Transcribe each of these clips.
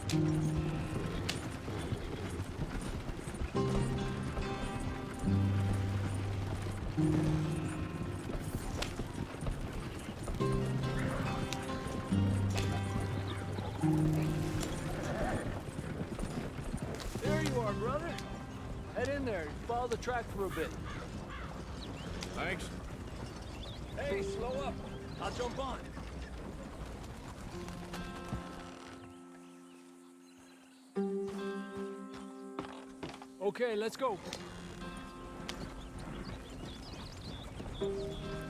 There you are, brother. Head in there. Follow the track for a bit. Thanks. Hey, slow up. I'll jump on. Okay, let's go.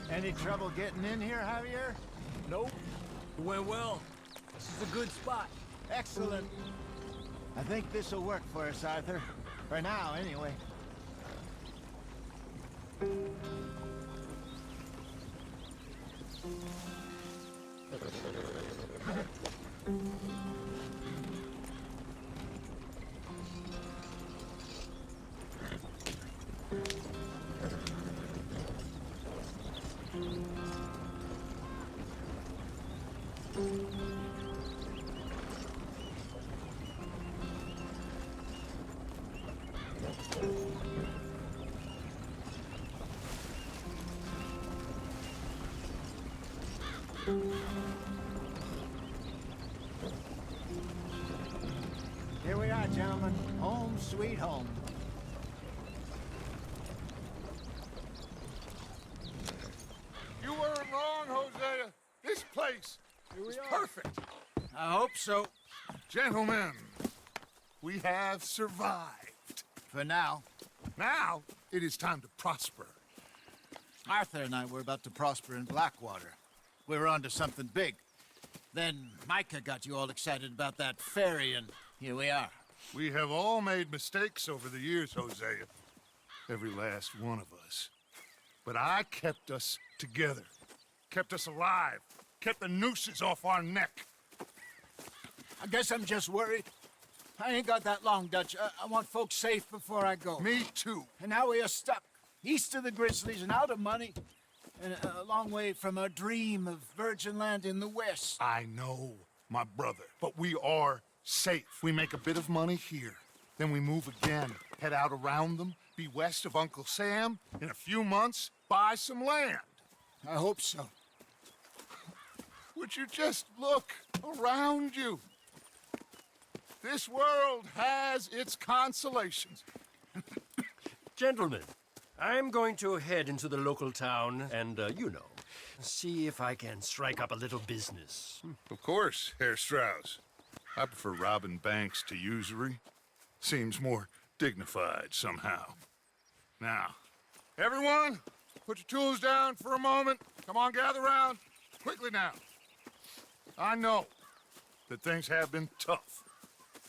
Any trouble getting in here, Javier? Nope. It went well. This is a good spot. Excellent. I think this'll work for us, Arthur. For now, anyway. Here we are, gentlemen. Home sweet home. You weren't wrong, Hosea. This place is perfect. I hope so. Gentlemen, we have survived. For now. Now, it is time to prosper. Arthur and I were about to prosper in Blackwater. We were onto something big. Then Micah got you all excited about that ferry, and here we are. We have all made mistakes over the years, Hosea. Every last one of us. But I kept us together. Kept us alive. Kept the nooses off our neck. I guess I'm just worried. I ain't got that long, Dutch. I want folks safe before I go. Me too. And now we are stuck, east of the Grizzlies and out of money, and a long way from our dream of virgin land in the west. I know, my brother, but we are safe. We make a bit of money here, then we move again, head out around them, be west of Uncle Sam, in a few months, buy some land. I hope so. Would you just look around you? This world has its consolations. Gentlemen, I'm going to head into the local town and, see if I can strike up a little business. Of course, Herr Strauss. I prefer robbing banks to usury. Seems more dignified somehow. Now, everyone, put your tools down for a moment. Come on, gather round. Quickly now. I know that things have been tough,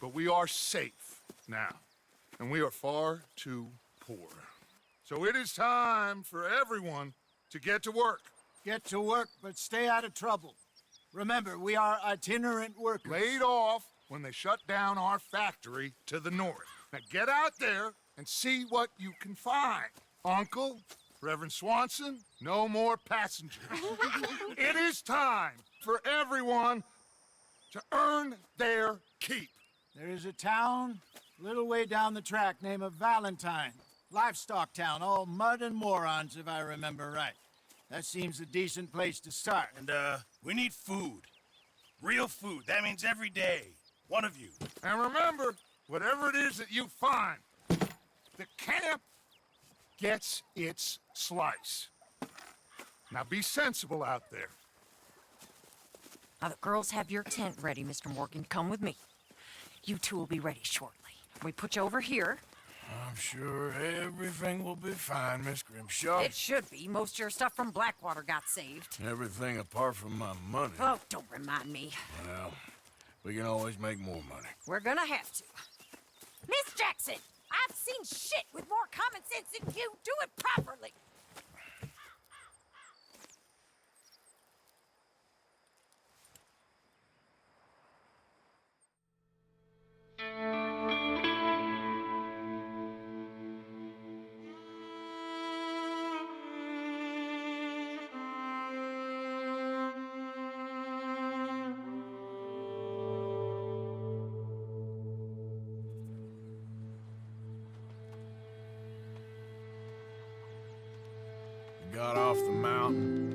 but we are safe now, and we are far too poor. So it is time for everyone to get to work. Get to work, but stay out of trouble. Remember, we are itinerant workers. Laid off when they shut down our factory to the north. Now get out there and see what you can find. Uncle, Reverend Swanson, no more passengers. It is time for everyone to earn their keep. There is a town a little way down the track named Valentine. Livestock town, all mud and morons, if I remember right. That seems a decent place to start. And, we need food. Real food. That means every day. One of you. And remember, whatever it is that you find, the camp gets its slice. Now be sensible out there. Now the girls have your tent ready, Mr. Morgan. Come with me. You two will be ready shortly. We put you over here. I'm sure everything will be fine, Miss Grimshaw. It should be. Most of your stuff from Blackwater got saved. Everything apart from my money. Oh, don't remind me. Well, we can always make more money. We're gonna have to. Miss Jackson, I've seen shit with more common sense than you. Do it properly. got off the mountain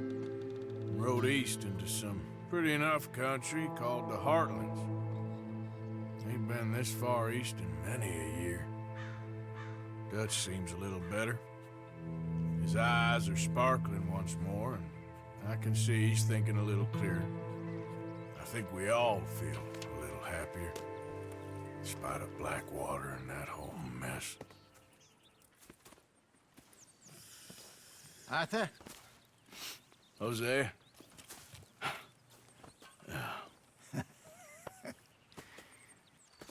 and rode east into some pretty enough country called the Heartlands. Ain't been this far east in many a year. Dutch seems a little better. His eyes are sparkling once more, and I can see he's thinking a little clearer. I think we all feel a little happier, in spite of Blackwater and that whole mess. Arthur? Jose?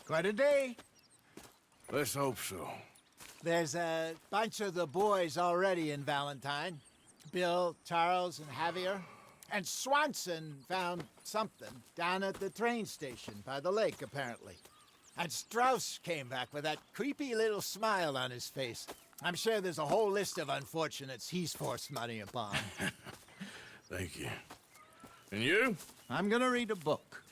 Quite a day. Let's hope so. There's a bunch of the boys already in Valentine. Bill, Charles, and Javier. And Swanson found something down at the train station by the lake, apparently. And Strauss came back with that creepy little smile on his face. I'm sure there's a whole list of unfortunates he's forced money upon. Thank you. And you? I'm gonna read a book.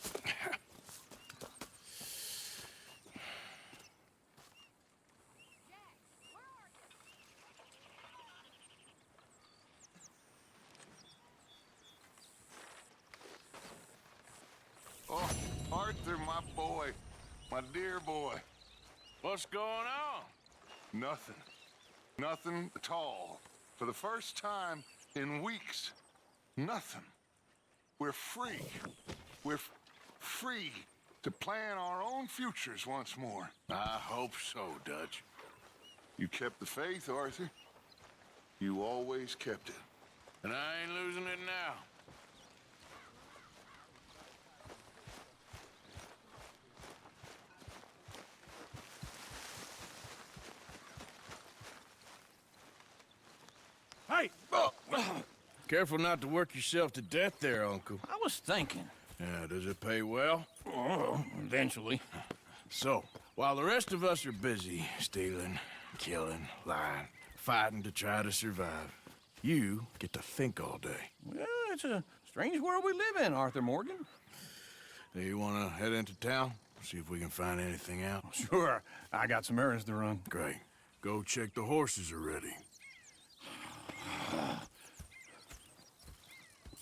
Oh, Arthur, my boy. My dear boy. What's going on? Nothing. Nothing at all. For the first time in weeks. Nothing. We're free. We're free to plan our own futures once more. I hope so, Dutch. You kept the faith, Arthur. You always kept it. And I ain't losing it now. Hey! Careful not to work yourself to death there, Uncle. I was thinking. Yeah, does it pay well? Oh, eventually. So, while the rest of us are busy stealing, killing, lying, fighting to try to survive, you get to think all day. Well, it's a strange world we live in, Arthur Morgan. Do you want to head into town? See if we can find anything out? Sure, I got some errands to run. Great. Go check the horses are ready.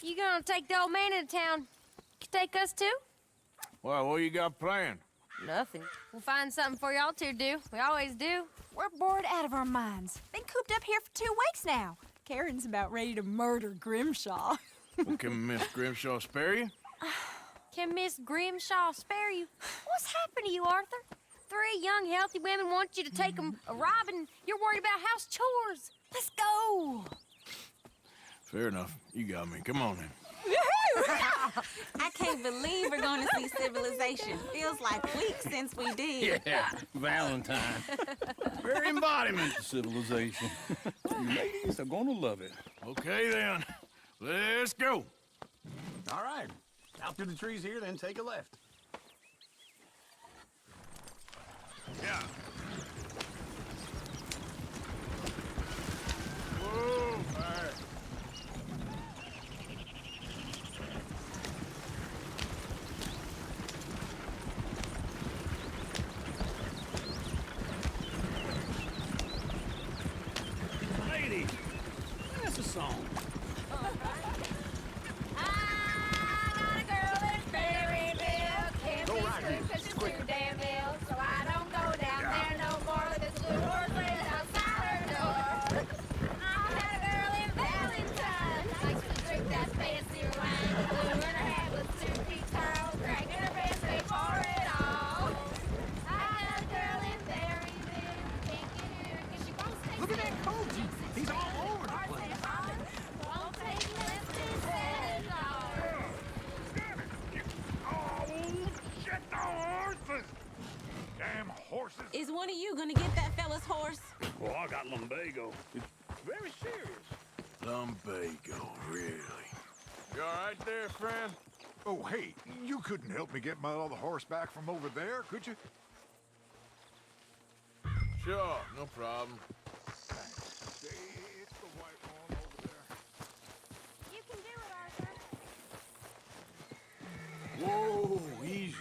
You gonna take the old man into town? You take us too? Well, what you got planned? Nothing. We'll find something for y'all to do. We always do. We're bored out of our minds. Been cooped up here for 2 weeks now. Karen's about ready to murder Grimshaw. Well, can Miss Grimshaw spare you? Can Miss Grimshaw spare you? What's happened to you, Arthur? 3 young, healthy women want you to take them robbing. You're worried about house chores. Let's go. Fair enough. You got me. Come on then. I can't believe we're going to see civilization. Feels like weeks since we did. Yeah, Valentine. Very embodiment of civilization. You ladies are gonna love it. Okay then. Let's go. All right. Out through the trees here, then take a left. Yeah. Whoa, all right. Ladies, that's a song. Go right here. It's quick. Damn ill, so I don't go down there no more. This little horse lays outside her door. I had a girl in Valentine. Likes to drink that fancy wine. The blue in her head was 2 feet tall. Dragging her pants, paid for it all. I had a girl in Berryville. Can't get her 'cause she won't stay. Look at that coat. He's all over the place. Won't take less than $7. Shit, the horses! Damn horses! Is one of you going to get that fella's horse? Well, I got lumbago. It's very serious. Lumbago, really? You all right there, friend? Oh, hey, you couldn't help me get my other horse back from over there, could you? Sure, no problem. It's the white one over there. You can do it, Arthur. Whoa, easy.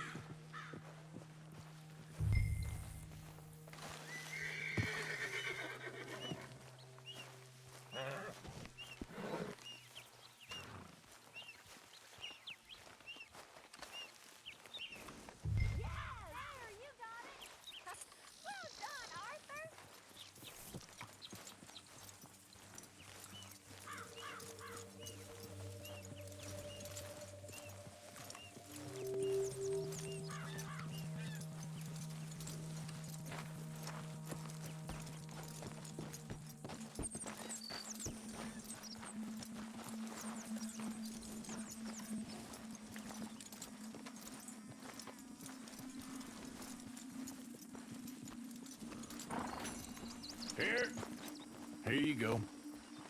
Here you go.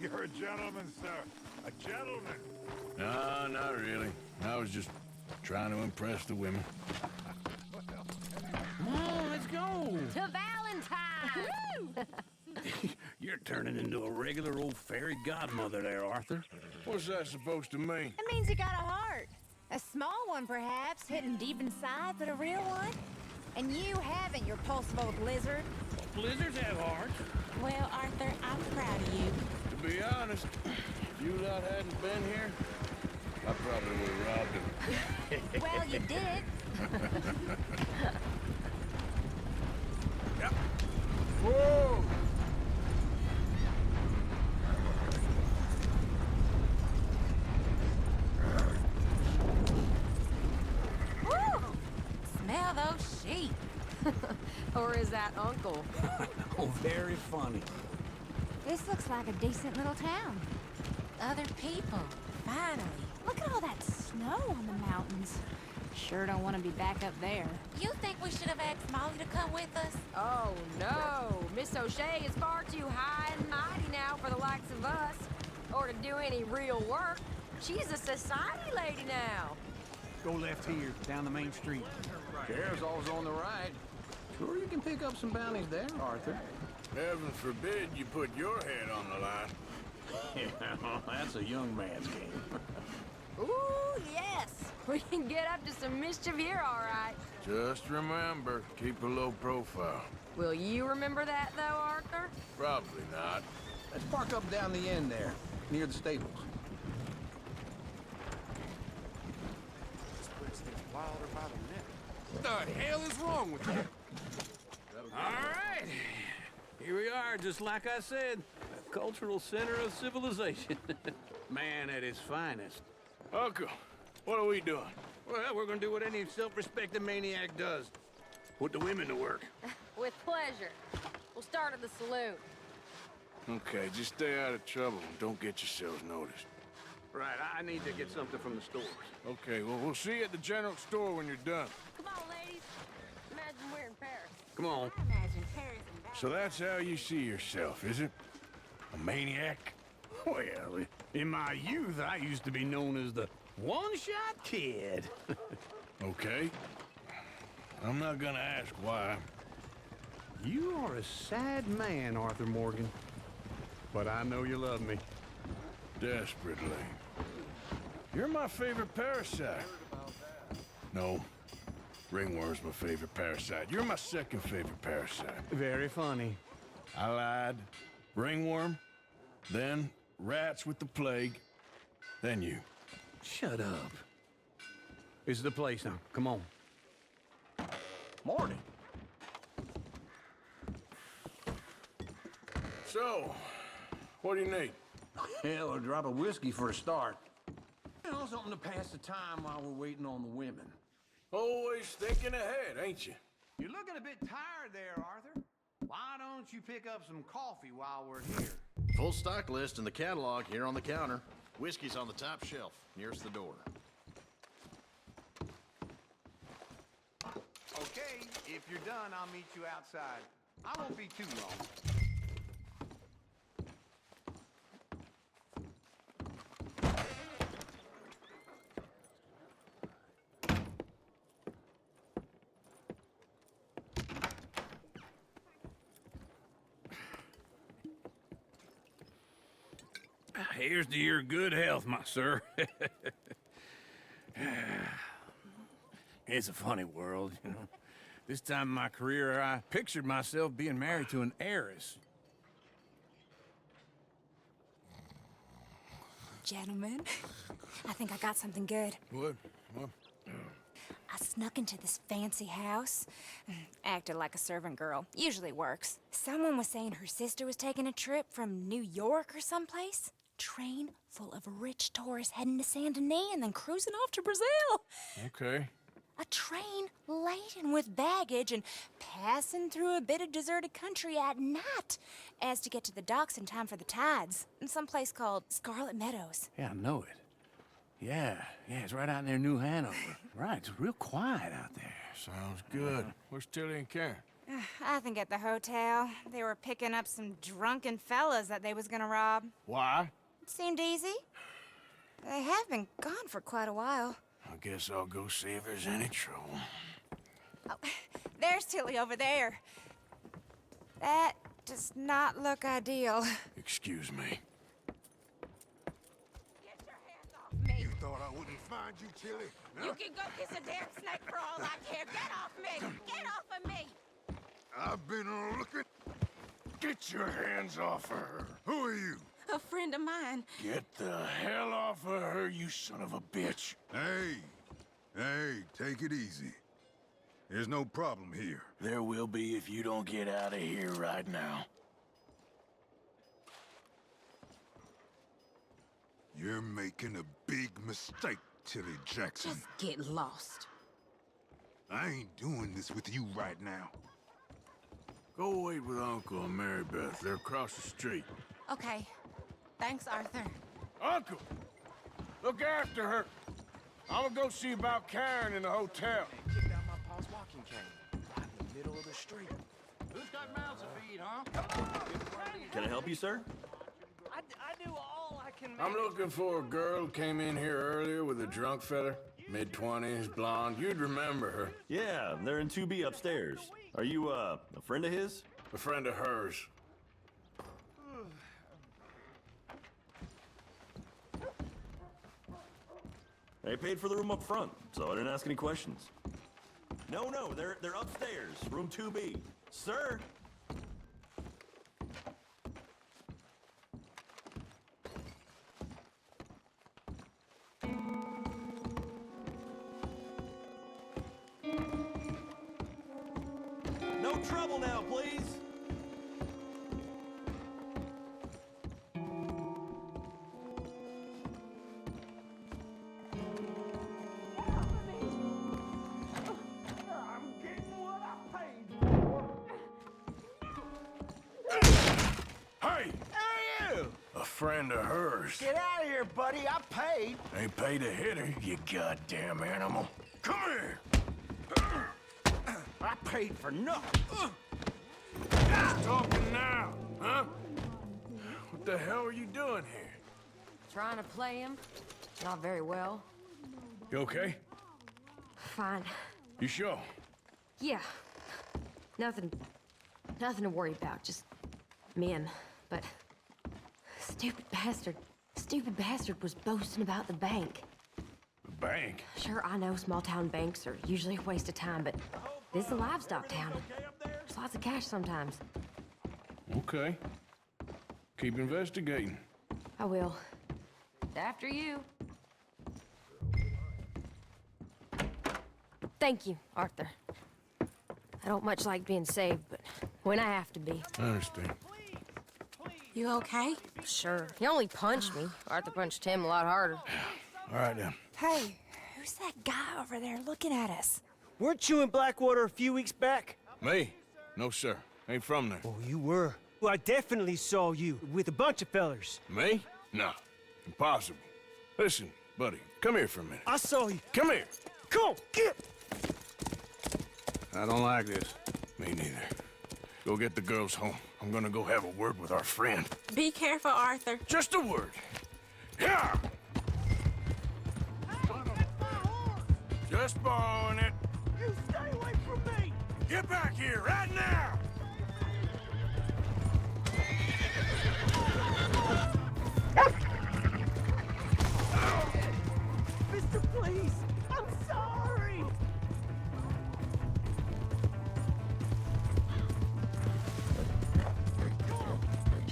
You're a gentleman, sir. A gentleman. No, not really. I was just trying to impress the women. Come on, let's go. To Valentine! You're turning into a regular old fairy godmother there, Arthur. What's that supposed to mean? It means you got a heart. A small one, perhaps, hidden deep inside, but a real one. And you haven't, you repulsive old lizard. Blizzards have hearts. Well, Arthur, I'm proud of you. To be honest, if you lot hadn't been here, I probably would have robbed him. Well, you did. Yep. Whoa! Woo! Smell those sheep. Or is that Uncle? Oh, very funny. This looks like a decent little town. Other people, finally. Look at all that snow on the mountains. Sure don't want to be back up there. You think we should have asked Molly to come with us? Oh, no. Miss O'Shea is far too high and mighty now for the likes of us. Or to do any real work. She's a society lady now. Go left here, down the main street. Sheriff's always on the right. Sure you can pick up some bounties there, Arthur. Heaven forbid you put your head on the line. Yeah, that's a young man's game. Ooh, yes. We can get up to some mischief here, all right. Just remember, keep a low profile. Will you remember that, though, Arthur? Probably not. Let's park up down the end there, near the stables. What the hell is wrong with you? All right. Here we are, just like I said. A cultural center of civilization. Man at his finest. Uncle, what are we doing? Well, we're gonna do what any self-respecting maniac does. Put the women to work. With pleasure. We'll start at the saloon. Okay, just stay out of trouble and don't get yourselves noticed. Right, I need to get something from the stores. Okay, well, we'll see you at the general store when you're done. Come on, ladies. Imagine we're in Paris. Come on. I imagine Paris and Valentine. So that's how you see yourself, is it? A maniac? Well, in my youth, I used to be known as the one-shot kid. Okay. I'm not gonna ask why. You are a sad man, Arthur Morgan. But I know you love me. Desperately. You're my favorite parasite. No. Ringworm's my favorite parasite. You're my second favorite parasite. Very funny. I lied. Ringworm, then rats with the plague, then you. Shut up. This is the place now. Come on. Morning. So, what do you need? Hell, a drop of whiskey for a start. You know, something to pass the time while we're waiting on the women. Always thinking ahead, ain't you? You're looking a bit tired there, Arthur. Why don't you pick up some coffee while we're here? Full stock list in the catalog here on the counter. Whiskey's on the top shelf, nearest the door. Okay, if you're done, I'll meet you outside. I won't be too long. Here's to your good health, my sir. It's a funny world, you know. This time in my career, I pictured myself being married to an heiress. Gentlemen, I think I got something good. What? I snuck into this fancy house. Acted like a servant girl. Usually works. Someone was saying her sister was taking a trip from New York or someplace. Train full of rich tourists heading to Saint Denis and then cruising off to Brazil. Okay. A train laden with baggage and passing through a bit of deserted country at night as to get to the docks in time for the tides in some place called Scarlet Meadows. Yeah, I know it. Yeah, it's right out near New Hanover. Right, it's real quiet out there. Sounds good. Where's Tilly and Karen? I think at the hotel, they were picking up some drunken fellas that they was gonna rob. Why? It seemed easy. They have been gone for quite a while. I guess I'll go see if there's any trouble. Oh, there's Tilly over there. That does not look ideal. Excuse me. Get your hands off me. You thought I wouldn't find you, Tilly? You can go kiss a damn snake for all I care. Get off me! Get off of me! I've been looking. Get your hands off of her. Who are you? A friend of mine. Get the hell off of her, you son of a bitch. Hey, take it easy. There's no problem here. There will be if you don't get out of here right now. You're making a big mistake, Tilly Jackson. Just get lost. I ain't doing this with you right now. Go wait with Uncle and Mary Beth. They're across the street. Okay. Thanks, Arthur. Uncle! Look after her. I'm gonna go see about Karen in the hotel. Kicked out my pa's walking cane. Right in the middle of the street. Who's got mouths to feed, huh? Can I help you, sir? I do all I can I'm looking for a girl who came in here earlier with a drunk fella. Mid-20s, blonde. You'd remember her. Yeah, they're in 2B upstairs. Are you, a friend of his? A friend of hers. They paid for the room up front, so I didn't ask any questions. No, they're upstairs, room 2B. Sir! No trouble now, please! Friend of hers. Get out of here, buddy. I paid. Ain't paid to hit her, you goddamn animal. Come here! I paid for nothing. Who's talking now, huh? What the hell are you doing here? Trying to play him. Not very well. You okay? Fine. You sure? Yeah. Nothing to worry about. Just men. But stupid bastard was boasting about the bank. The bank? Sure, I know small town banks are usually a waste of time, but this is a livestock town. There's lots of cash sometimes. Okay. Keep investigating. I will. After you. Thank you, Arthur. I don't much like being saved, but when I have to be. I understand. You okay? Sure. He only punched me. Arthur punched him a lot harder. All right, then. Hey, who's that guy over there looking at us? Weren't you in Blackwater a few weeks back? Me? No, sir. Ain't from there. Oh, you were. Well, I definitely saw you with a bunch of fellers. Me? No. Impossible. Listen, buddy, come here for a minute. I saw you. Come here. Come on, get! I don't like this. Me neither. Go get the girls home. I'm gonna go have a word with our friend. Be careful, Arthur. Just a word. Yeah! Just borrowing it. You stay away from me! Get back here right now! Mister, please! I'm sorry!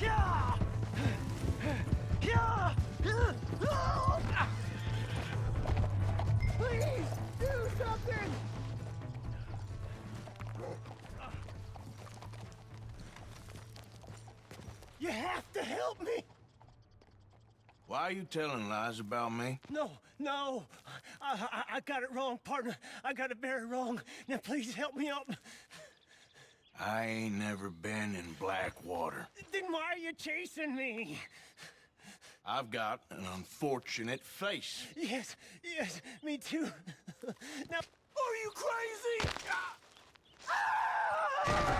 Yeah! Yeah! Please, do something! You have to help me! Why are you telling lies about me? No. I got it wrong, partner. I got it very wrong. Now, please help me out. I ain't never been in Blackwater. Then why are you chasing me? I've got an unfortunate face. Yes, me too. Now, are you crazy? Ah!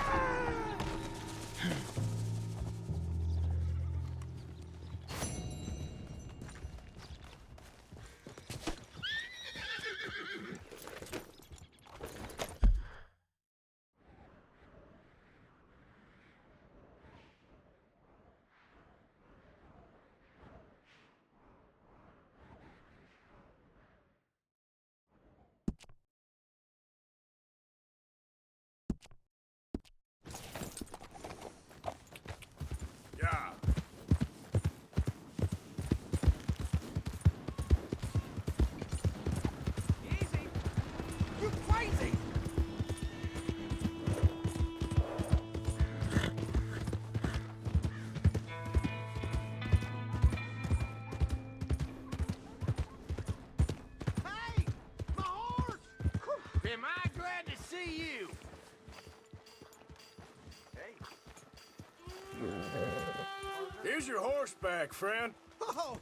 Here's your horseback, friend. Oh,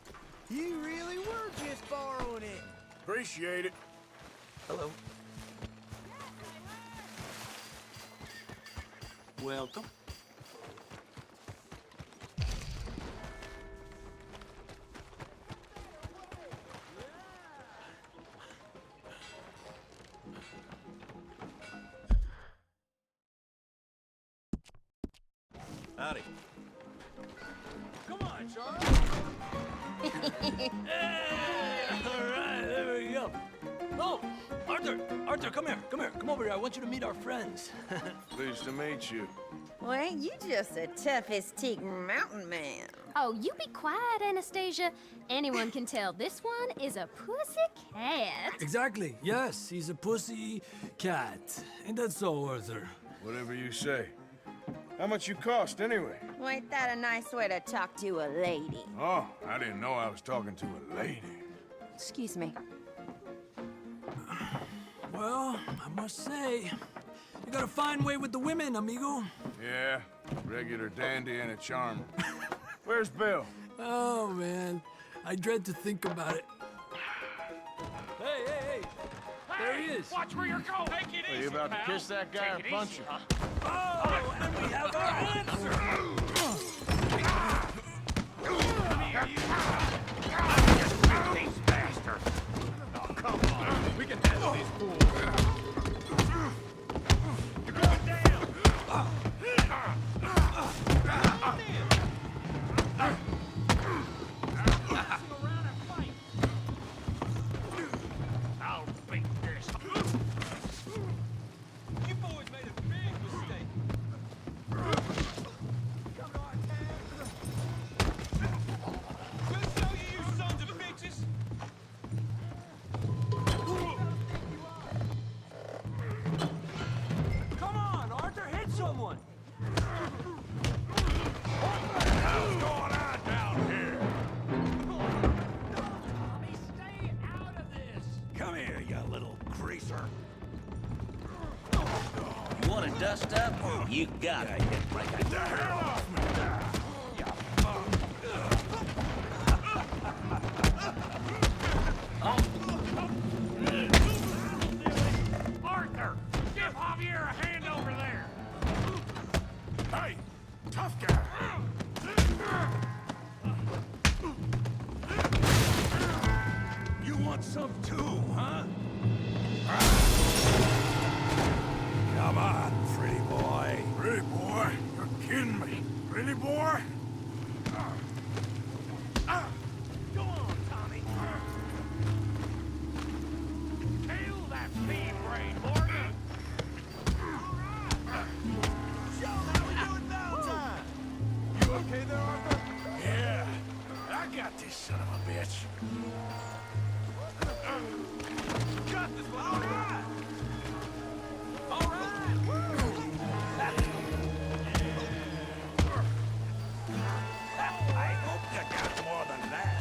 you really were just borrowing it. Appreciate it. Hello. Welcome. Howdy. Come on, Charles. All right, there we go. Oh, Arthur, come here. Come over here. I want you to meet our friends. Pleased to meet you. Well, ain't you just the toughest teak mountain man? Oh, you be quiet, Anastasia. Anyone can tell this one is a pussy cat. Exactly. Yes, he's a pussy cat. Ain't that so, Arthur? Whatever you say. How much you cost, anyway? Well, ain't that a nice way to talk to a lady? Oh, I didn't know I was talking to a lady. Excuse me. Well, I must say, you got a fine way with the women, amigo. Yeah, regular dandy and a charmer. Where's Bill? Oh, man. I dread to think about it. Hey! There he is. Watch where you're going. Take it Are you about to kiss that guy or punch him? Oh, and we have our answer. These bastards. Oh, come on. We can handle these fools. You're going down. I'll beat this. You boys made a big mistake. Come on, Good show you sons of bitches. Come on, Arthur, hit someone. What the hell's going on down here? Tommy, stay out of this. Come here, you little greaser. You want to dust up? You got it. Get the hell off me! Arthur, give Javier a hand over there. Hey, tough guy. You want some too, huh? Come on, pretty boy. Pretty boy? You're kidding me. Pretty boy? Go on, Tommy. Kill that feed brain, Morgan. Show how we do it Valentine. You okay there, Arthur? Yeah, I got this son of a bitch. Got this one. All right. All right. I hope you got more than that.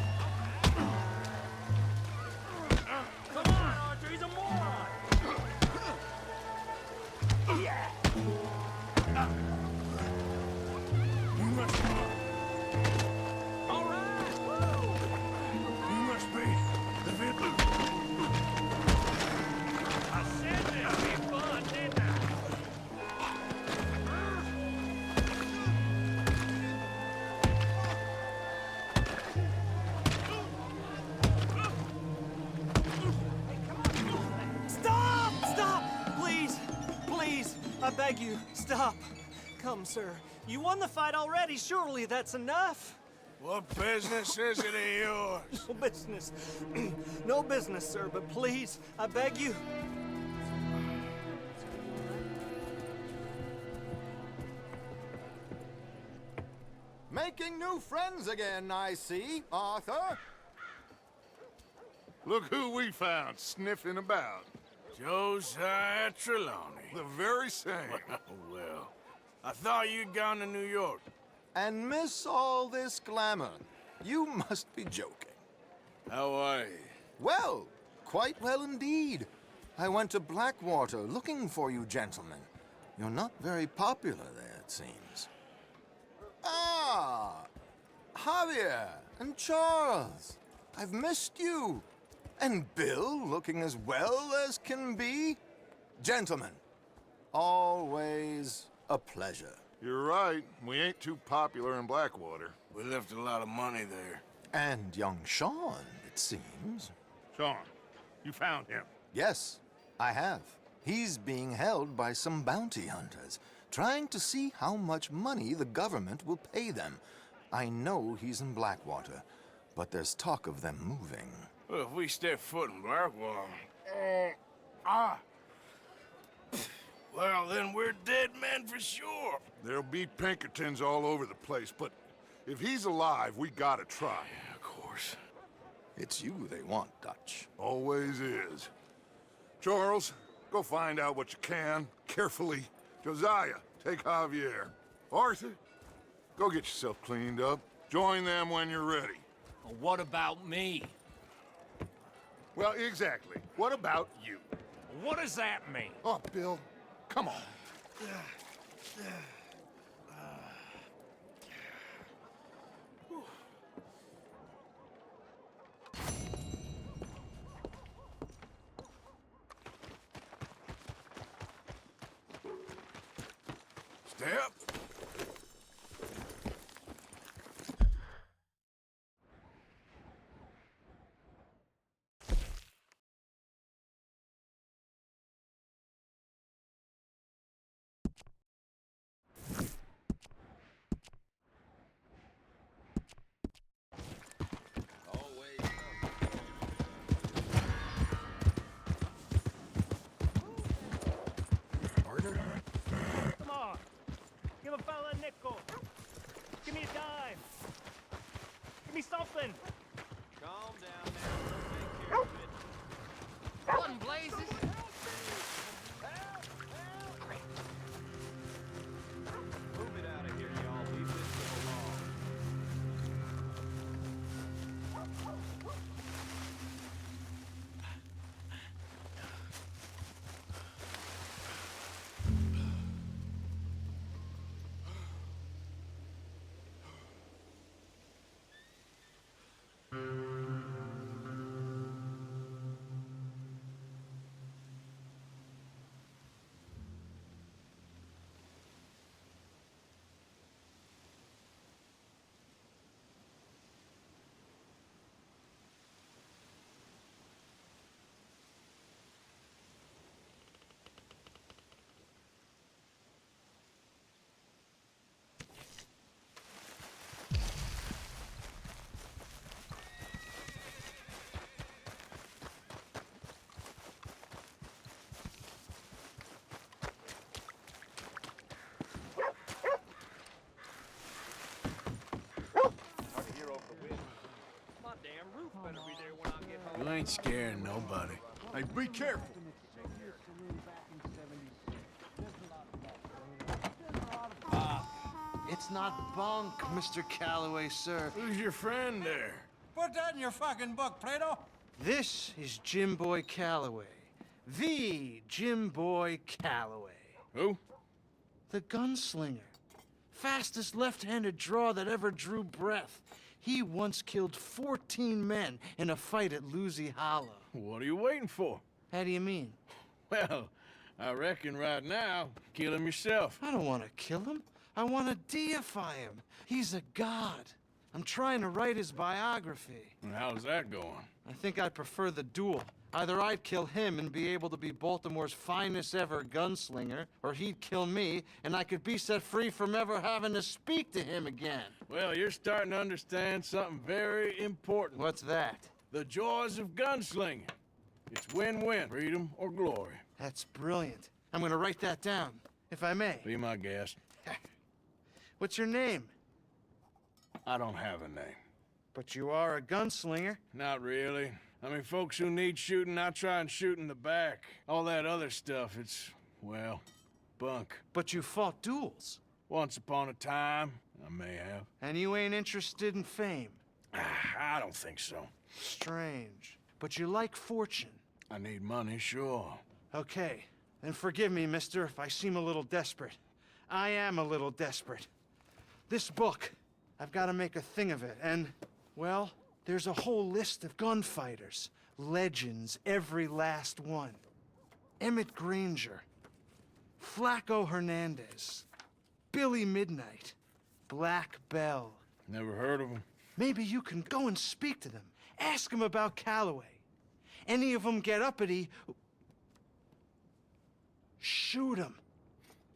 Come on, Arthur, he's a moron. Yeah. You must... All right. You must be the villain. I said this would be fun, didn't I? Stop! Stop! Please! Please! I beg you, stop. Come, sir. You won the fight already. Surely that's enough. What business is it of yours? No business. No business, sir, but please, I beg you. Making new friends again, I see, Arthur. Look who we found sniffing about. Josiah Trelawney. The very same. Well, I thought you'd gone to New York. And miss all this glamour. You must be joking. How are you? Well, quite well indeed. I went to Blackwater looking for you gentlemen. You're not very popular there, it seems. Ah! Javier and Charles, I've missed you. And Bill looking as well as can be. Gentlemen, always a pleasure. You're right. We ain't too popular in Blackwater. We left a lot of money there. And young Sean, it seems. Sean, you found him? Yes, I have. He's being held by some bounty hunters, trying to see how much money the government will pay them. I know he's in Blackwater, but there's talk of them moving. Well, if we step foot in Blackwater... Well, then we're dead men for sure. There'll be Pinkertons all over the place, but if he's alive, we gotta try. Yeah, of course. It's you they want, Dutch. Always is. Charles, go find out what you can, carefully. Josiah, take Javier. Arthur, go get yourself cleaned up. Join them when you're ready. Well, what about me? Well, exactly. What about you? What does that mean? Oh, Bill, come on. Step. Come on. Give a fella a nickel. Give me a dime. Give me something. Calm down now. We'll take care of it. What in blazes? Move it out of here, y'all. Leave this one alone. You ain't scaring nobody. Hey, be careful. It's not bunk, Mr. Calloway, sir. Who's your friend there? Put that in your fucking book, Plato. This is Jim Boy Calloway. The Jim Boy Calloway. Who? The gunslinger. Fastest left-handed draw that ever drew breath. He once killed 14 men in a fight at Lucy Hollow. What are you waiting for? How do you mean? Well, I reckon right now, kill him yourself. I don't want to kill him. I want to deify him. He's a god. I'm trying to write his biography. And how's that going? I think I prefer the duel. Either I'd kill him and be able to be Baltimore's finest ever gunslinger, or he'd kill me and I could be set free from ever having to speak to him again. Well, you're starting to understand something very important. What's that? The joys of gunslinging. It's win-win, freedom or glory. That's brilliant. I'm gonna write that down, if I may. Be my guest. What's your name? I don't have a name. But you are a gunslinger. Not really. I mean, folks who need shooting, I try and shoot in the back. All that other stuff, it's, well, bunk. But you fought duels. Once upon a time, I may have. And you ain't interested in fame? I don't think so. Strange. But you like fortune. I need money, sure. Okay. Then forgive me, mister, if I seem a little desperate. I am a little desperate. This book, I've got to make a thing of it, and, well, there's a whole list of gunfighters. Legends, every last one. Emmett Granger, Flaco Hernandez, Billy Midnight, Black Bell. Never heard of him. Maybe you can go and speak to them. Ask them about Calloway. Any of them get uppity, shoot them.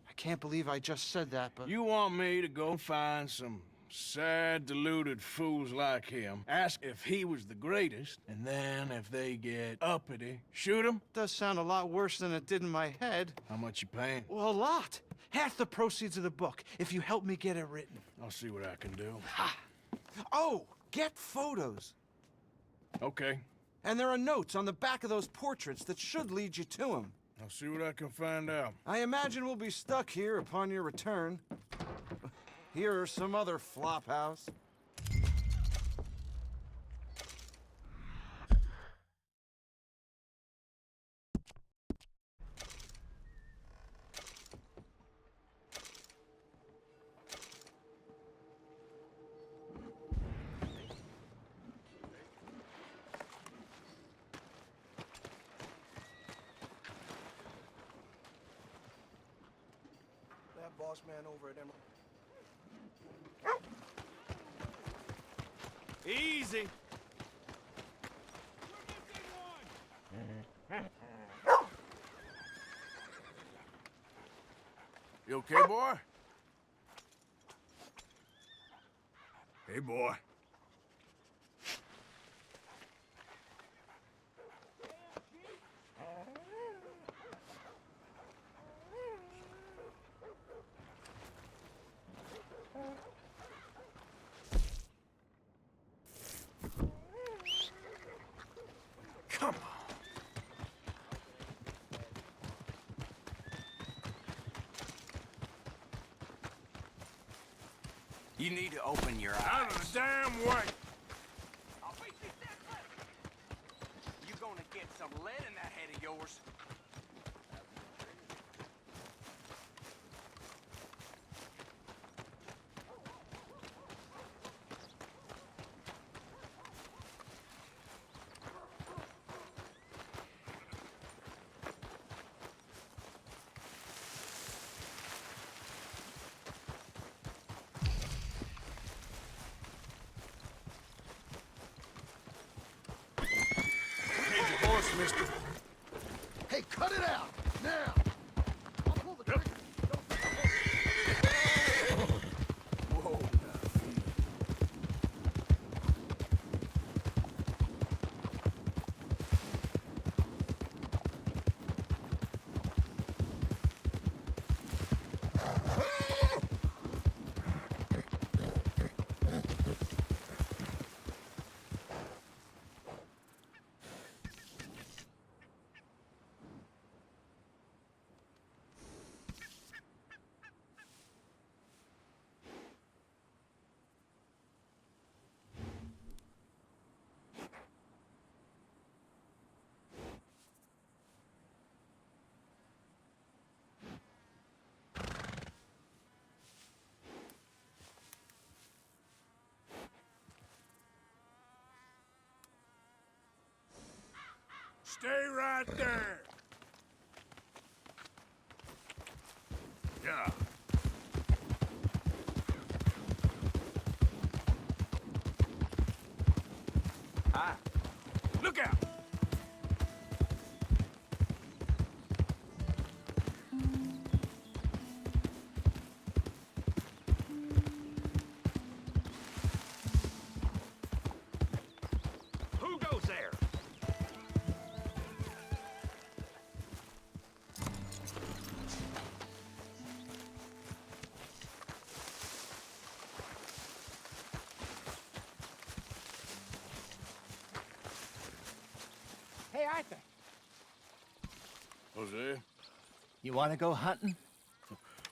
I can't believe I just said that, but... You want me to go find some sad, deluded fools like him, ask if he was the greatest, and then if they get uppity, shoot him? Does sound a lot worse than it did in my head. How much you paying? Well, a lot. Half the proceeds of the book, if you help me get it written. I'll see what I can do. Oh, get photos. Okay. And there are notes on the back of those portraits that should lead you to him. I'll see what I can find out. I imagine we'll be stuck here upon your return. Here or some other flop house. That boss man over at Emerald. Easy. You okay, boy? Hey, boy. Come on. You need to open your eyes. Out of the damn way! You gonna get some lead in that head of yours. Mister. Hey, cut it out! Now! I'll pull the trigger. Whoa, Stay right there! Yeah. Hi. Look out! Who goes there? Hey, Arthur, Jose, you want to go hunting?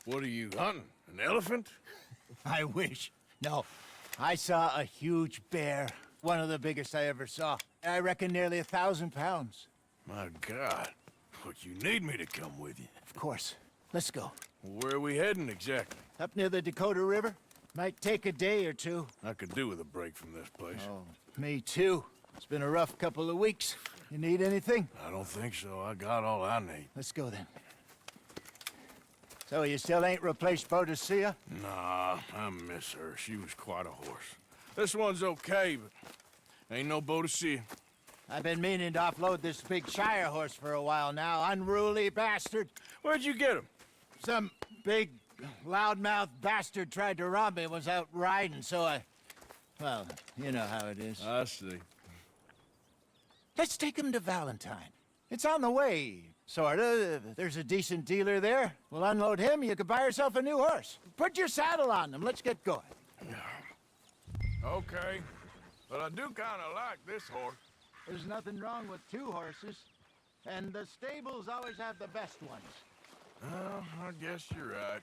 what are you hunting? An elephant? I wish. No, I saw a huge bear. One of the biggest I ever saw. I reckon nearly 1,000 pounds. My God. But you need me to come with you. Of course. Let's go. Where are we heading exactly? Up near the Dakota River. Might take a day or two. I could do with a break from this place. Oh, me too. It's been a rough couple of weeks. You need anything? I don't think so. I got all I need. Let's go then. So you still ain't replaced Boadicea? Nah, I miss her. She was quite a horse. This one's okay, but ain't no Boadicea. I've been meaning to offload this big Shire horse for a while now. Unruly bastard. Where'd you get him? Some big, loudmouth bastard tried to rob me, was out riding, so well, you know how it is. I see. Let's take him to Valentine. It's on the way, sorta. There's a decent dealer there. We'll unload him, you could buy yourself a new horse. Put your saddle on him, let's get going. Okay, but I do kinda like this horse. There's nothing wrong with two horses, and the stables always have the best ones. Well, I guess you're right.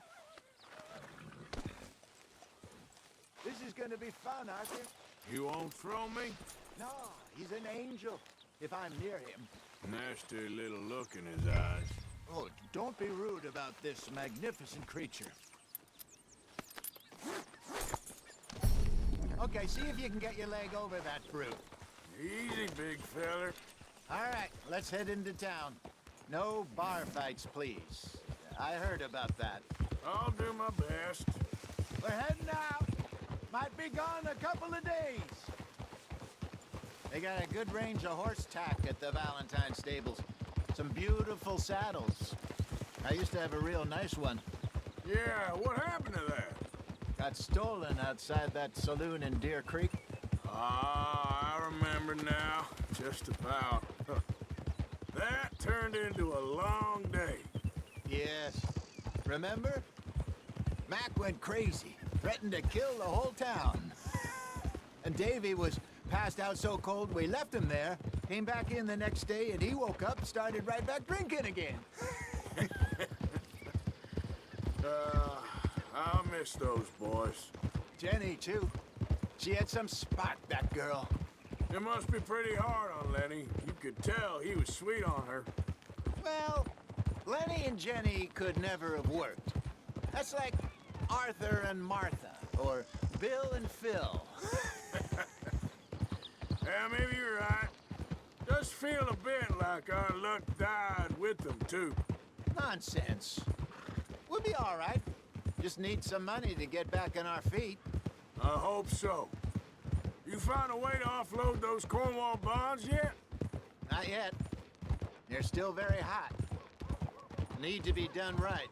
This is gonna be fun, Arthur. You won't throw me? No, he's an angel, if I'm near him. Nasty little look in his eyes. Oh, don't be rude about this magnificent creature. Okay, see if you can get your leg over that brute. Easy, big feller. All right, let's head into town. No bar fights, please. I heard about that. I'll do my best. We're heading out. Might be gone a couple of days. They got a good range of horse tack at the Valentine stables. Some beautiful saddles. I used to have a real nice one. Yeah, what happened to that? Got stolen outside that saloon in Deer Creek. Ah, I remember now. Just about. That turned into a long day. Yes. Remember? Mac went crazy, threatened to kill the whole town. And Davy was passed out so cold we left him there, came back in the next day, and he woke up and started right back drinking again. I'll miss those boys. Jenny, too. She had some spot, that girl. It must be pretty hard on Lenny. You could tell he was sweet on her. Well, Lenny and Jenny could never have worked. That's like Arthur and Martha, or Bill and Phil. Yeah, maybe you're right. Does feel a bit like our luck died with them, too. Nonsense. We'll be all right. Just need some money to get back on our feet. I hope so. You found a way to offload those Cornwall bonds yet? Not yet. They're still very hot. Need to be done right.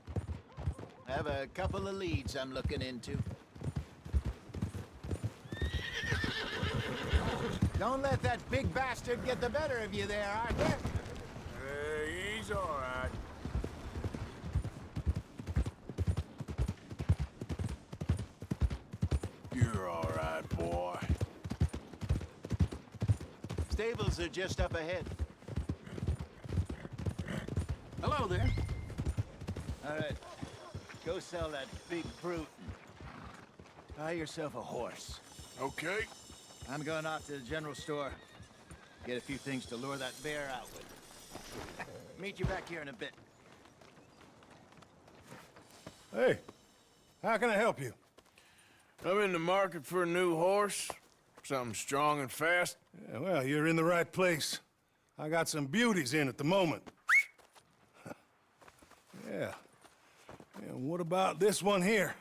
I have a couple of leads I'm looking into. Don't let that big bastard get the better of you there, Arthur. He's all right. You're all right, boy. Stables are just up ahead. Hello there. All right. Go sell that big brute. Buy yourself a horse. Okay. I'm going off to the general store. Get a few things to lure that bear out with. Meet you back here in a bit. Hey, how can I help you? I'm in the market for a new horse. Something strong and fast. Yeah, well, you're in the right place. I got some beauties in at the moment. Yeah. And what about this one here?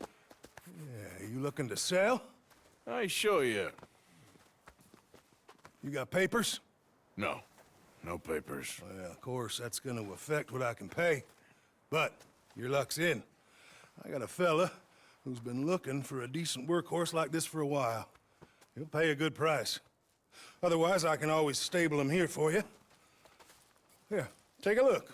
Yeah, you looking to sell? I ain't sure yet. You got papers? No. No papers. Well, of course, that's gonna affect what I can pay. But your luck's in. I got a fella who's been looking for a decent workhorse like this for a while. He'll pay a good price. Otherwise, I can always stable him here for you. Here, take a look.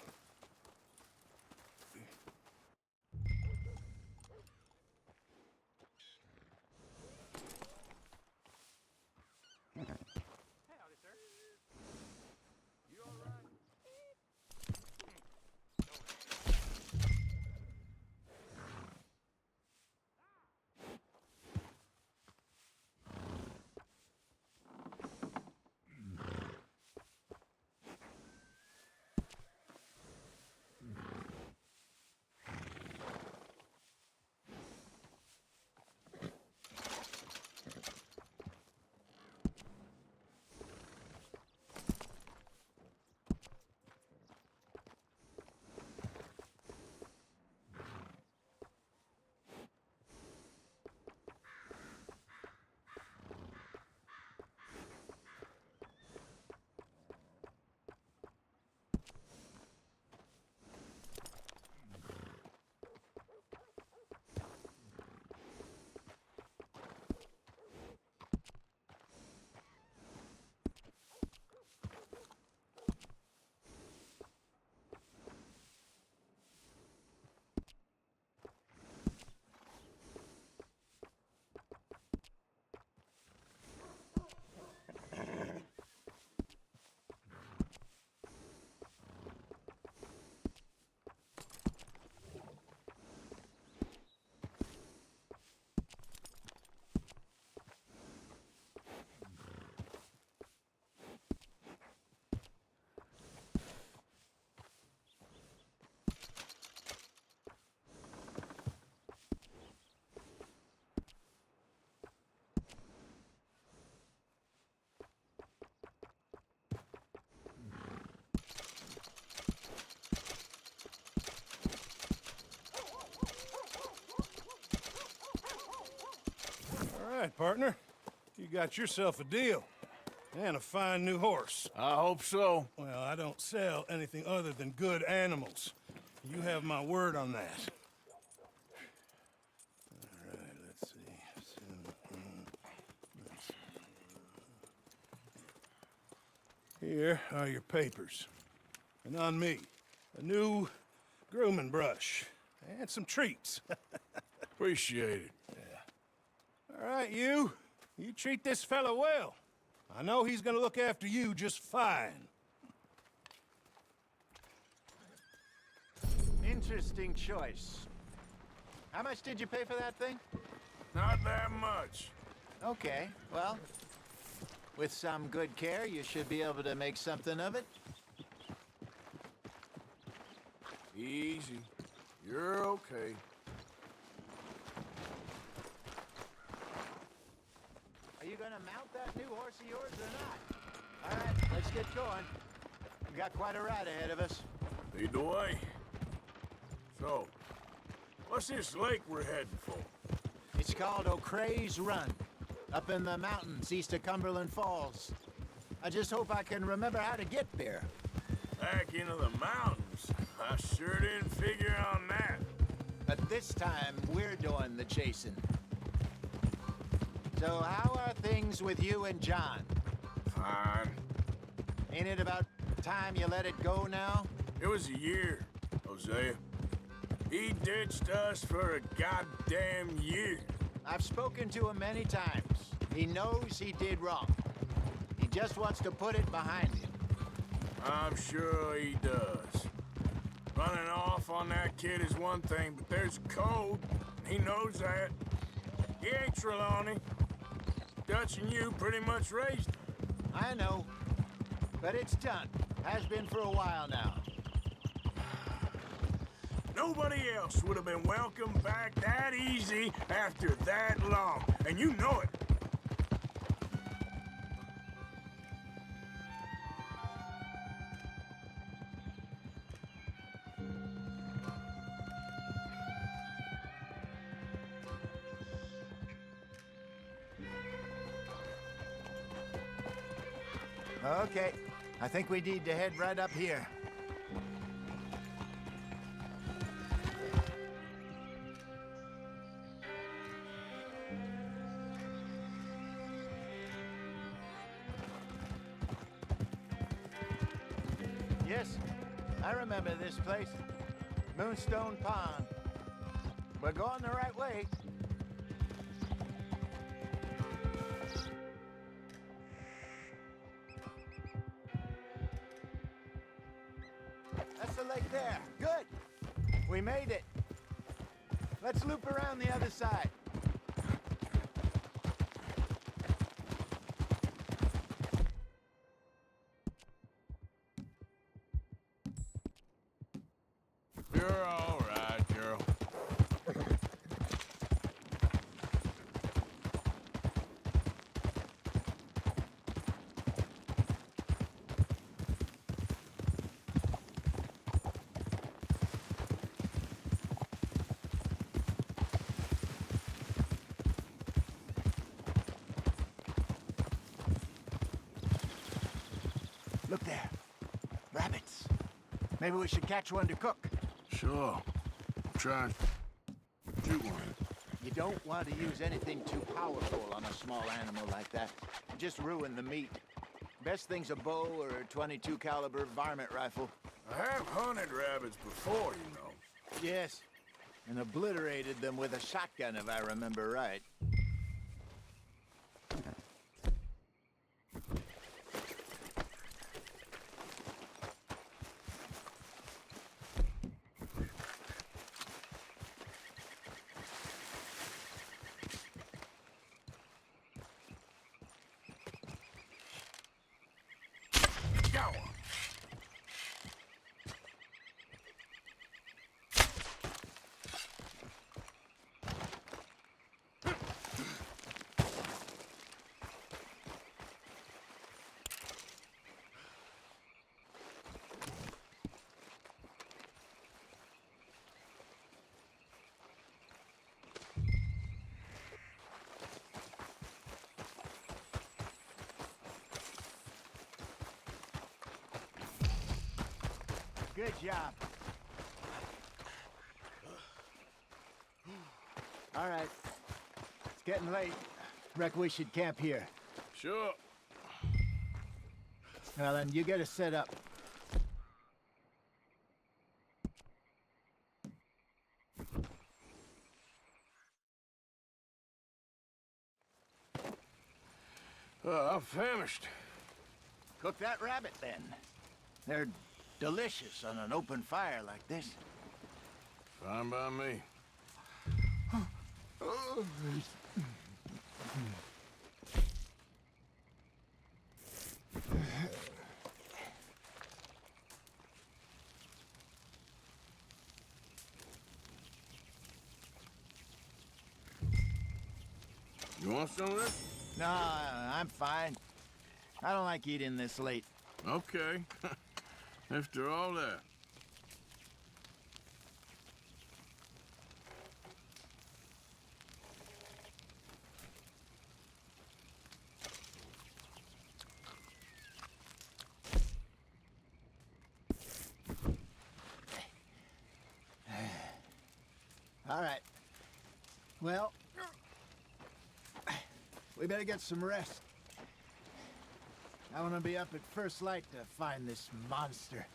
right, partner. You got yourself a deal. And a fine new horse. I hope so. Well, I don't sell anything other than good animals. You have my word on that. All right, let's see. Here are your papers. And on me, a new grooming brush. And some treats. Appreciate it. Yeah. All right, you. You treat this fella well. I know he's gonna look after you just fine. Interesting choice. How much did you pay for that thing? Not that much. Okay, well, with some good care, you should be able to make something of it. Easy. You're okay. Are you gonna mount that new horse of yours or not? All right, let's get going. We got quite a ride ahead of us. Lead the way. So, what's this lake we're heading for? It's called O'Creagh's Run, up in the mountains east of Cumberland Falls. I just hope I can remember how to get there. Back into the mountains? I sure didn't figure on that. But this time, we're doing the chasing. So how are things with you and John? Fine. Ain't it about time you let it go now? It was a year, Hosea. He ditched us for a goddamn year. I've spoken to him many times. He knows he did wrong. He just wants to put it behind him. I'm sure he does. Running off on that kid is one thing, but there's code. He knows that. He ain't Trelawney. Dutch and you pretty much raised him. I know. But it's done. Has been for a while now. Nobody else would have been welcomed back that easy after that long. And you know it. Okay. I think we need to head right up here. Yes, I remember this place. Moonstone Pond. We're going the right way. That's the lake there. Good. We made it. Let's loop around the other side. You're all right, girl. Look there. Rabbits. Maybe we should catch one to cook. Sure. Try and shoot one. You don't want to use anything too powerful on a small animal like that. Just ruin the meat. Best thing's a bow or a .22 caliber varmint rifle. I have hunted rabbits before, you know. Yes, and obliterated them with a shotgun, if I remember right. Good job. All right. It's getting late. Reckon we should camp here. Sure. Well, then, you get us set up. I'm famished. Cook that rabbit, then. They're delicious on an open fire like this. Fine by me. You want some of this? No, I'm fine. I don't like eating this late. Okay. After all that. All right. Well, we better get some rest. I want to be up at first light to find this monster.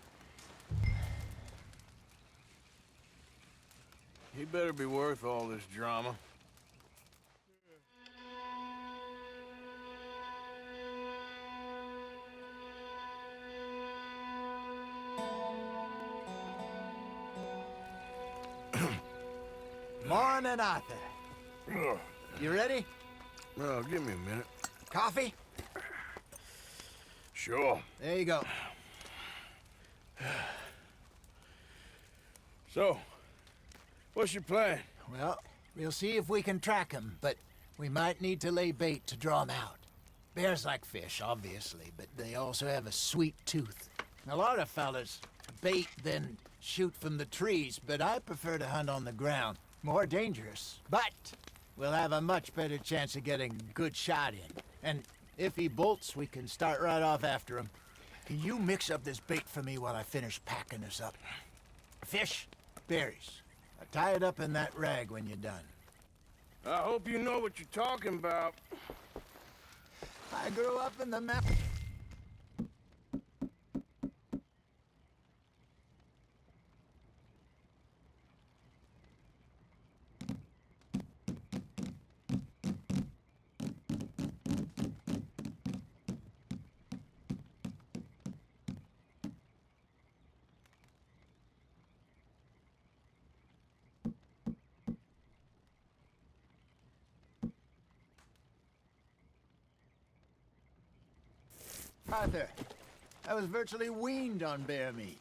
He better be worth all this drama. Morning, Arthur. You ready? Well, give me a minute. Coffee? Sure. There you go. So, what's your plan? Well, we'll see if we can track him, but we might need to lay bait to draw him out. Bears like fish, obviously, but they also have a sweet tooth. A lot of fellas bait, then shoot from the trees, but I prefer to hunt on the ground. More dangerous, but we'll have a much better chance of getting a good shot in. And if he bolts, we can start right off after him. Can you mix up this bait for me while I finish packing this up? Fish, berries. Tie it up in that rag when you're done. I hope you know what you're talking about. I grew up in the map. Arthur, I was virtually weaned on bear meat.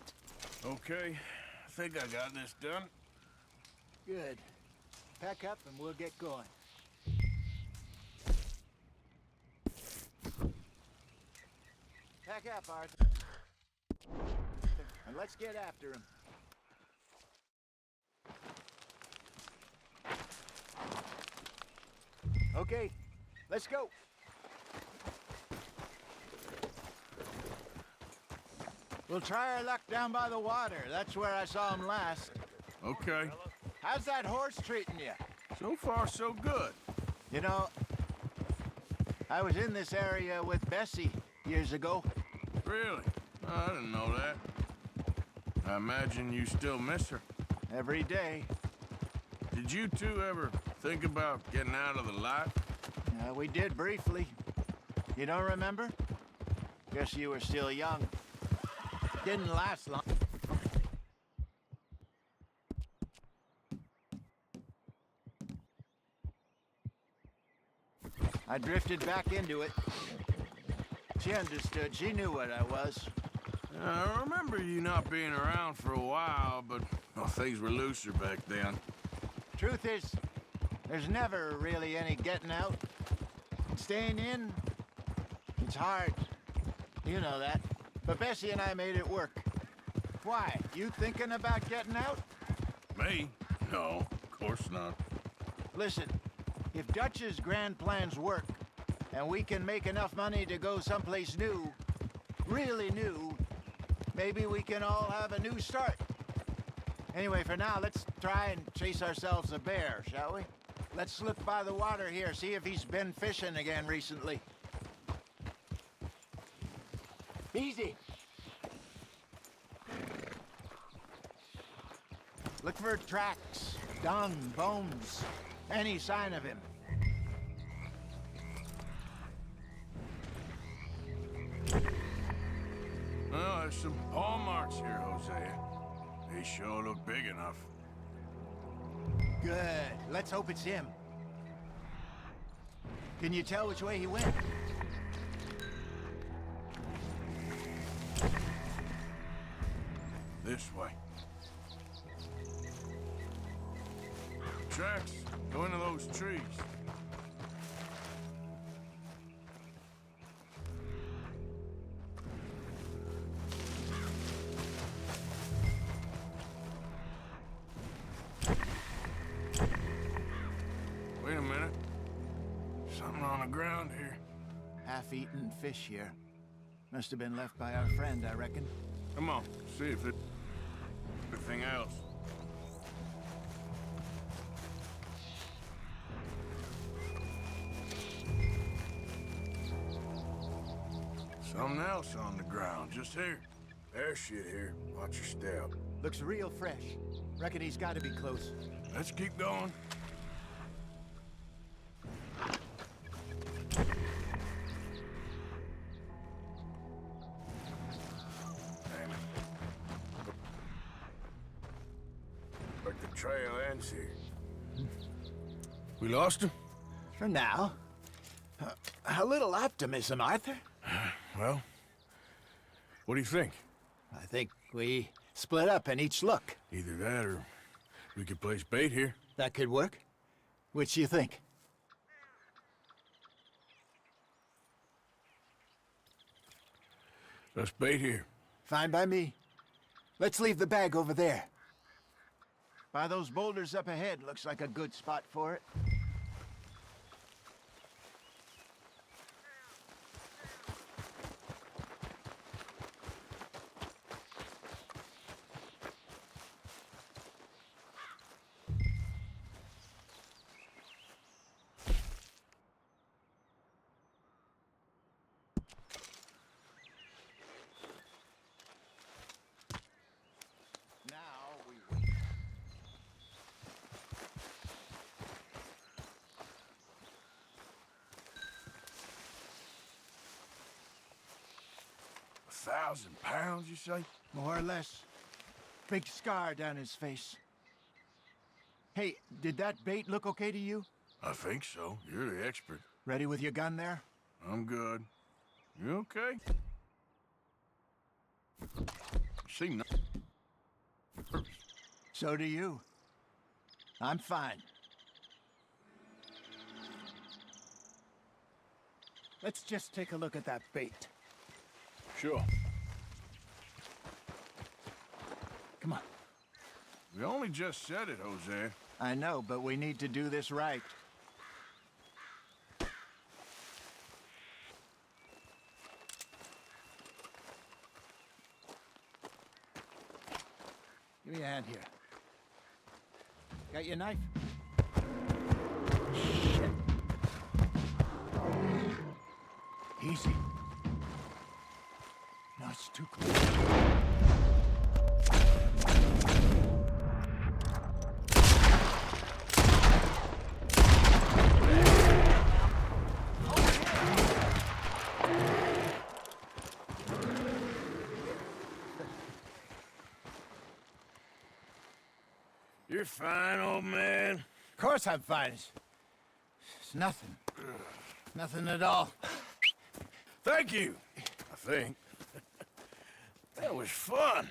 Okay, I think I got this done. Good. Pack up and we'll get going. Pack up, Arthur. And let's get after him. Okay, let's go. We'll try our luck down by the water. That's where I saw him last. Okay. How's that horse treating you? So far, so good. You know, I was in this area with Bessie years ago. Really? Oh, I didn't know that. I imagine you still miss her. Every day. Did you two ever think about getting out of the light? We did briefly. You don't remember? Guess you were still young. Didn't last long. I drifted back into it. She understood. She knew what I was. I remember you not being around for a while, but well, things were looser back then. Truth is, there's never really any getting out. Staying in, it's hard. You know that. But Bessie and I made it work. Why? You thinking about getting out? Me? No, of course not. Listen, if Dutch's grand plans work, and we can make enough money to go someplace new, really new, maybe we can all have a new start. Anyway, for now, let's try and chase ourselves a bear, shall we? Let's look by the water here, see if he's been fishing again recently. Easy. Look for tracks, dung, bones, any sign of him. Well, there's some paw marks here, Hosea. They sure look big enough. Good. Let's hope it's him. Can you tell which way he went? This way. Tracks go into those trees. Wait a minute. Something on the ground here. Half-eaten fish here. Must have been left by our friend, I reckon. Come on, see if it... anything else. Something else on the ground, just here. There's shit here. Watch your step. Looks real fresh. Reckon he's got to be close. Let's keep going. Damn it. But the trail ends here. We lost him? For now. A little optimism, Arthur. Well, what do you think? I think we split up and each look. Either that or we could place bait here. That could work. Which you think? Let's bait here. Fine by me. Let's leave the bag over there. By those boulders up ahead, looks like a good spot for it. £1,000, you say? More or less. Big scar down his face. Hey, did that bait look okay to you? I think so. You're the expert. Ready with your gun there? I'm good. You okay? See nothing. So do you. I'm fine. Let's just take a look at that bait. Sure. Come on. We only just said it, Jose. I know, but we need to do this right. Give me a hand here. Got your knife? Shit. Easy. No, it's too close. You're fine, old man. Of course I'm fine. It's nothing. Nothing at all. Thank you, I think. That was fun.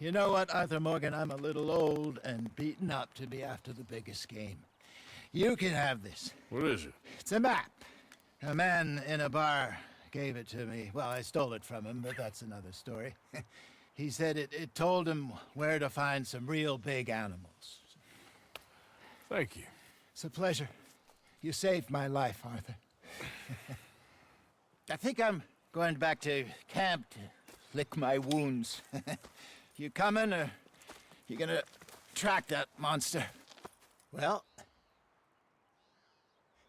You know what, Arthur Morgan? I'm a little old and beaten up to be after the biggest game. You can have this. What is it? It's a map. A man in a bar gave it to me. Well, I stole it from him, but that's another story. He said it told him where to find some real big animals. Thank you. It's a pleasure. You saved my life, Arthur. I think I'm Going back to camp to lick my wounds. You coming, or you gonna track that monster? Well,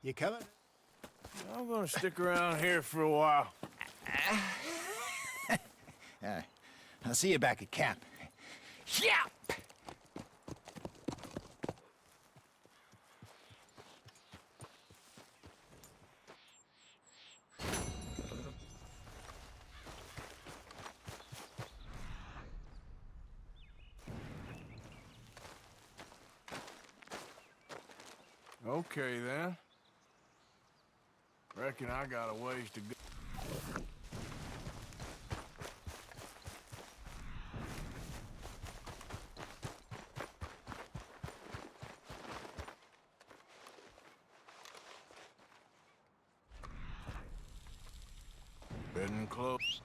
you coming? I'm gonna stick around here for a while. All right. I'll see you back at camp. Yeah! Okay, then. Reckon I got a ways to go. Getting close.